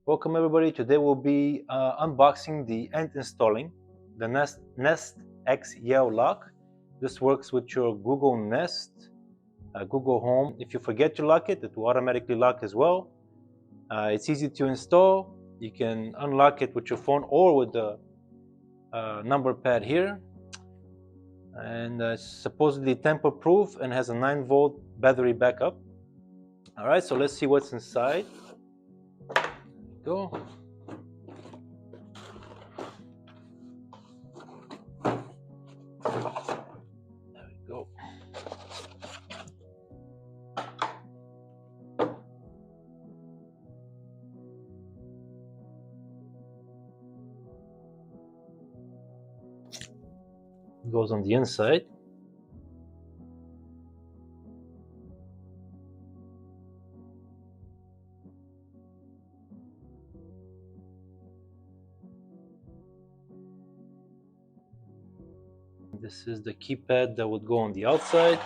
Welcome everybody. Today we'll be unboxing and installing the Nest X Yale lock. This works with your Google Nest, Google Home. If you forget to lock it, it will automatically lock as well. It's easy to install. You can unlock it with your phone or with the number pad here. And it's supposedly tamper-proof and has a 9-volt battery backup. All right, so let's see what's inside. Go. There we go. It goes on the inside. This is the keypad that would go on the outside.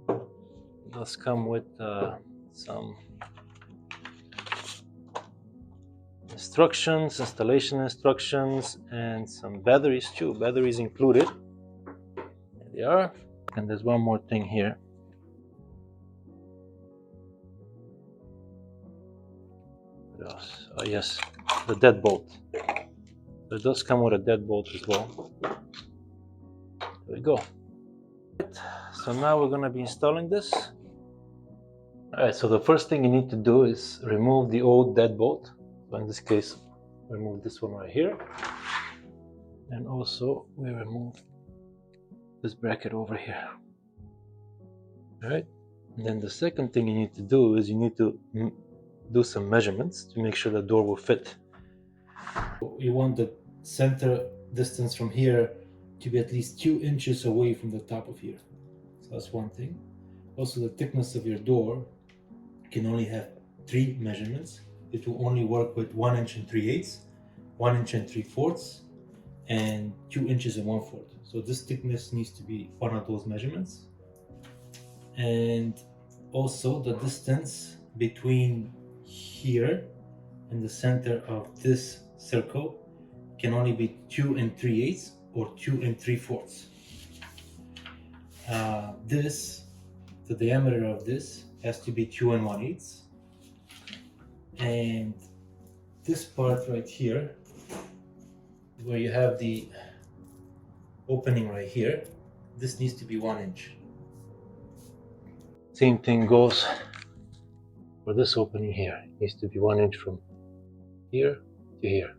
It does come with some instructions, installation instructions, and some batteries too. Batteries included. There they are. And there's one more thing here. What else? Oh yes, the deadbolt. So it does come with a deadbolt as well. There we go. So now we're going to be installing this. Alright, so the first thing you need to do is remove the old deadbolt. So in this case, remove this one right here. And also we remove this bracket over here. Alright, and then the second thing you need to do is you need to do some measurements to make sure the door will fit. You want the center distance from here to be at least 2 inches away from the top of here. So that's one thing. Also, the thickness of your door can only have 3 measurements. It will only work with 1 inch and 3/8, 1 inch and 3/4, and 2 inches and 1/4. So this thickness needs to be one of those measurements. And also the distance between here and the center of this circle can only be 2 3/8 or 2 3/4. The diameter of this has to be 2 1/8, and this part right here, where you have the opening right here, this needs to be 1 inch. Same thing goes for this opening here. It needs to be 1 inch from here to here.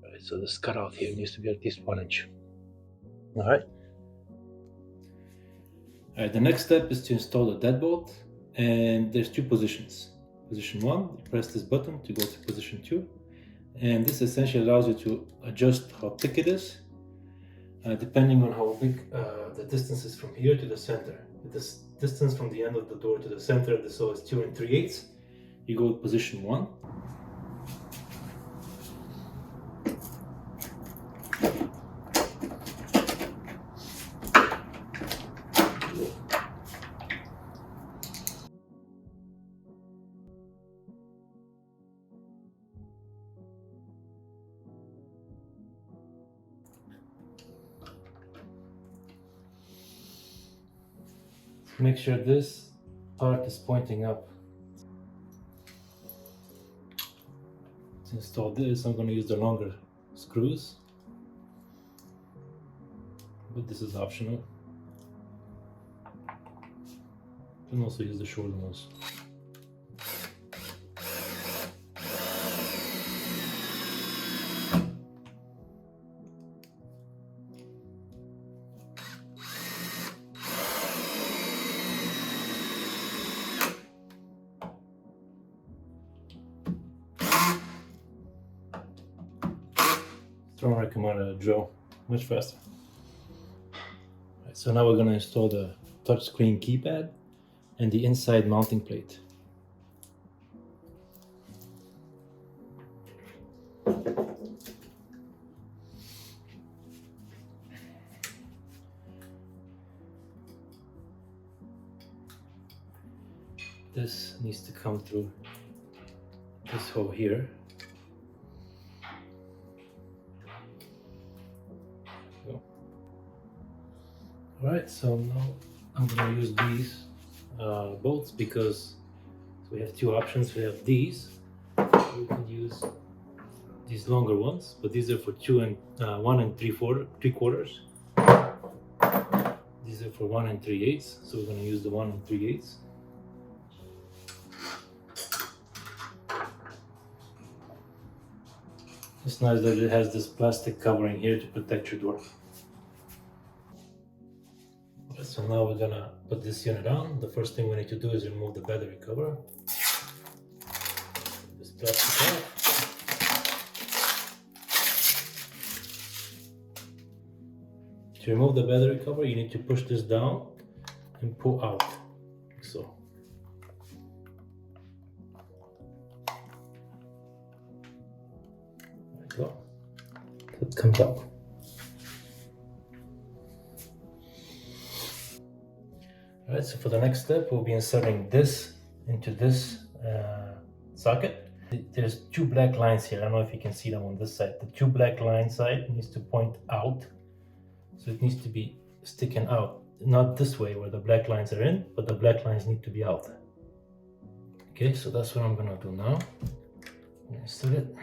All right, so this cutout here needs to be at least 1 inch. All right. Alright, the next step is to install the deadbolt, and there's 2 positions. Position 1, you press this button to go to position 2, and this essentially allows you to adjust how thick it is, depending on how big the distance is from here to the center. If this distance from the end of the door to the center of the saw is 2 3/8, you go with position 1. Make sure this part is pointing up. To install this, I'm going to use the longer screws, but this is optional. You can also use the shorter ones. Stronger come out of the drill much faster. Right, so now we're going to install the touchscreen keypad and the inside mounting plate. This needs to come through this hole here. Alright, so now I'm going to use these bolts because we have two options. We have these. We can use these longer ones, but these are for 1 and 3/4. These are for 1 and 3/8, so we're going to use the 1 and 3/8. It's nice that it has this plastic covering here to protect your door. So now we're gonna put this unit on. The first thing we need to do is remove the battery cover. This plastic off. To remove the battery cover, you need to push this down and pull out, like so. There we go. It comes out. Alright, so for the next step, we'll be inserting this into this socket. There's two black lines here. I don't know if you can see them on this side. The two black line side needs to point out. So it needs to be sticking out. Not this way where the black lines are in, but the black lines need to be out. Okay, so that's what I'm gonna do now. Insert it.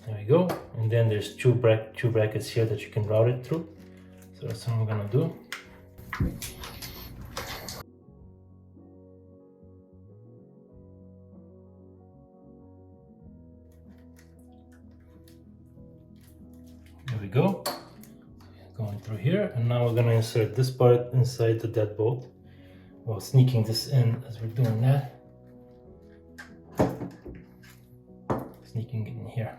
There we go. And then there's two brackets here that you can route it through. So that's what I'm gonna do. There we go. Going through here, and now we're gonna insert this part inside the deadbolt while sneaking this in as we're doing that. Sneaking it in here.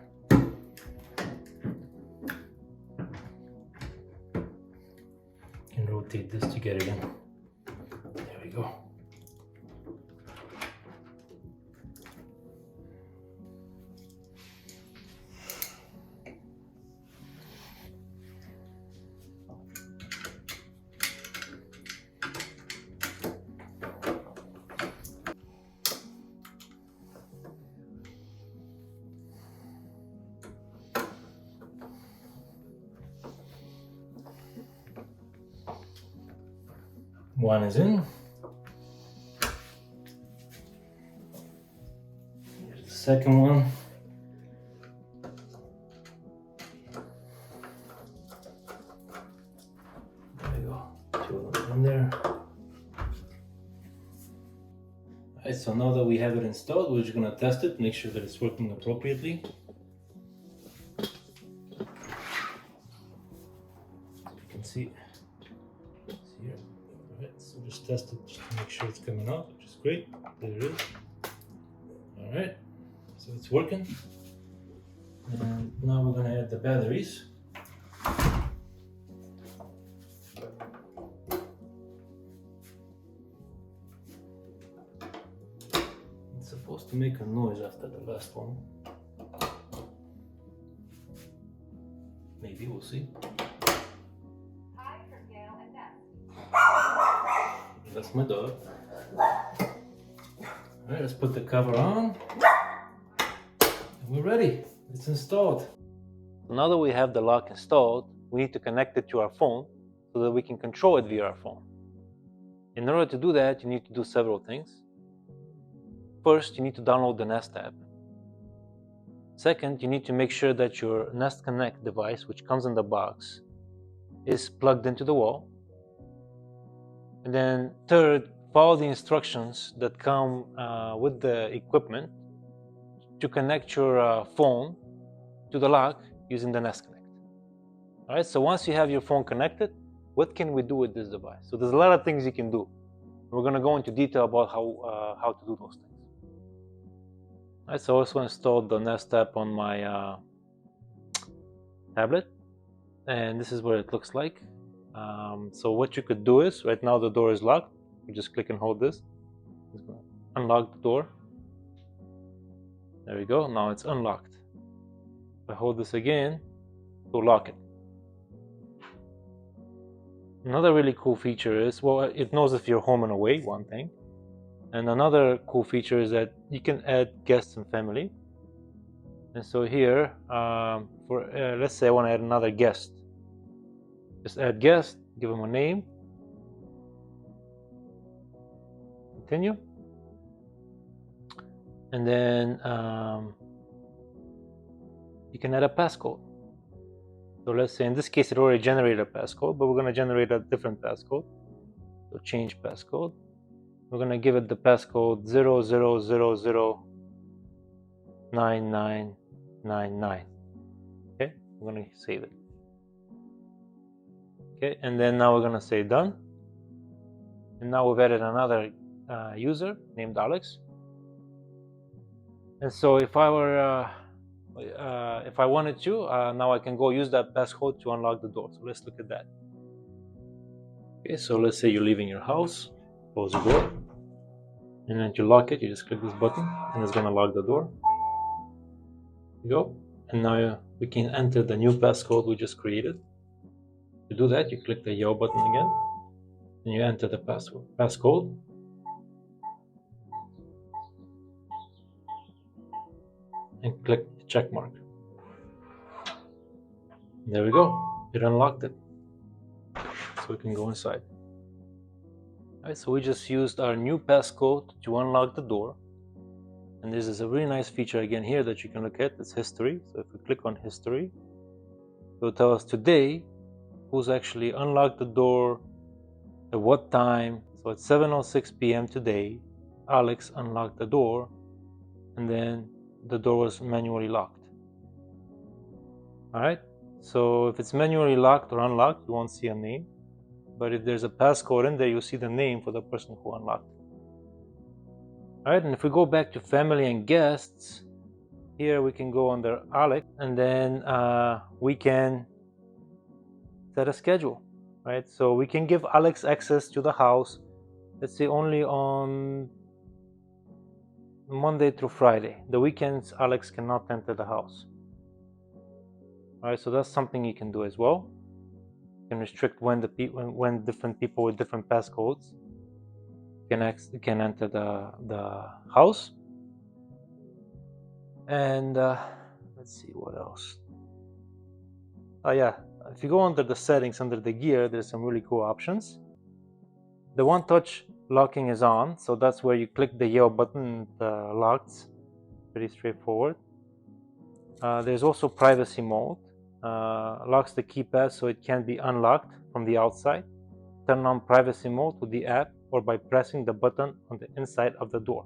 Rotate this to get it in. There we go. One is in. Here's the second one. There we go. Two of them in there. Alright, so now that we have it installed, we're just going to test it, make sure that it's working appropriately. You can see here. Alright, so just test it just to make sure it's coming out, which is great. There it is. Alright, so it's working. And now we're going to add the batteries. It's supposed to make a noise after the last one. Maybe, we'll see. Hi from Yale and That's my dog. Alright, let's put the cover on. And we're ready. It's installed. Now that we have the lock installed, we need to connect it to our phone so that we can control it via our phone. In order to do that, you need to do several things. First, you need to download the Nest app. Second, you need to make sure that your Nest Connect device, which comes in the box, is plugged into the wall. And then third, follow the instructions that come with the equipment to connect your phone to the lock using the Nest Connect. All right, so once you have your phone connected, what can we do with this device? So there's a lot of things you can do. We're going to go into detail about how to do those things. All right, so I also installed the Nest app on my tablet, and this is what it looks like. So what you could do is, right now the door is locked. You just click and hold this. It's going to unlock the door. There we go. Now it's unlocked. If I hold this again, to lock it. Another really cool feature is, well, it knows if you're home and away, one thing. And another cool feature is that you can add guests and family. And so here, let's say I want to add another guest. Just add guest, give them a name, continue, and then you can add a passcode. So let's say in this case it already generated a passcode, but we're going to generate a different passcode. So change passcode. We're going to give it the passcode 00009999. Okay, we're going to save it. Okay, and then now we're going to say done. And now we've added another user named Alex. And so if I wanted to, now I can go use that passcode to unlock the door. So let's look at that. Okay, so let's say you're leaving your house, close the door, and then to lock it, you just click this button, and it's gonna lock the door. There you go. And now we can enter the new passcode we just created. To do that, you click the Yale button again, and you enter the passcode. And click the check mark. There we go. It unlocked it. So we can go inside. Alright, so we just used our new passcode to unlock the door. And this is a really nice feature again here that you can look at. It's history. So if we click on history, it will tell us today who's actually unlocked the door, at what time. So at 7:06 p.m. today, Alex unlocked the door, and then the door was manually locked. Alright, so if it's manually locked or unlocked, you won't see a name. But if there's a passcode in there, you'll see the name for the person who unlocked it. Alright, and if we go back to family and guests, here we can go under Alex, and then we can set a schedule, right? So we can give Alex access to the house, let's say only on Monday through Friday. The weekends, Alex cannot enter the house. Alright, so that's something you can do as well. You can restrict when different people with different passcodes can enter the house. And let's see what else. Oh yeah, if you go under the settings, under the gear, there's some really cool options. The one-touch locking is on, so that's where you click the Yale button and it locks. Pretty straightforward. There's also privacy mode. Locks the keypad so it can be unlocked from the outside. Turn on privacy mode with the app or by pressing the button on the inside of the door.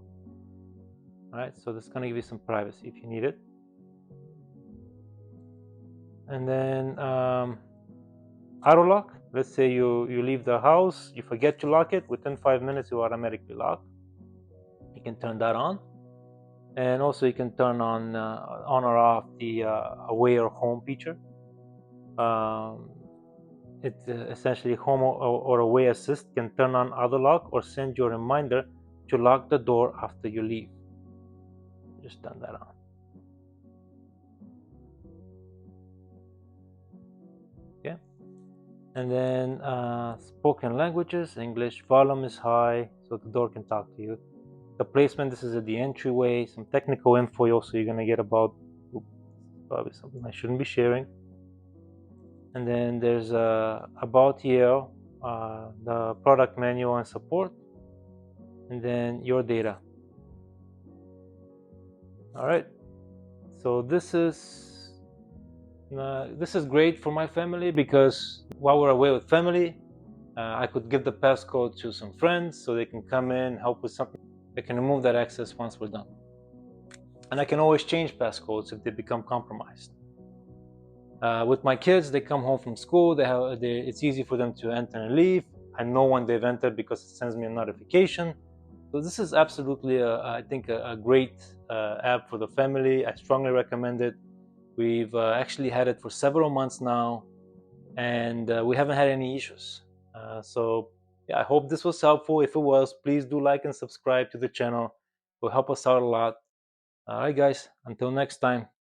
Alright, so this is going to give you some privacy if you need it. And then auto lock. Let's say you leave the house, you forget to lock it, within 5 minutes you automatically lock. You can turn that on. And also you can turn on or off the away or home feature. It's essentially home or away assist can turn on auto lock or send you a reminder to lock the door after you leave. Just turn that on. Okay. And then spoken languages, English, volume is high so the door can talk to you. The placement, this is at the entryway. Some technical info also you're going to get about, probably something I shouldn't be sharing. And then there's about Yale, the product manual and support, and then your data. All right, so this is great for my family because while we're away with family, I could give the passcode to some friends so they can come in, help with something. They can remove that access once we're done. And I can always change passcodes if they become compromised. With my kids, they come home from school, it's easy for them to enter and leave. I know when they've entered because it sends me a notification. So this is absolutely, I think, a great app for the family. I strongly recommend it. We've actually had it for several months now, and we haven't had any issues. So yeah, I hope this was helpful. If it was, please do like and subscribe to the channel. It will help us out a lot. All right, guys, until next time.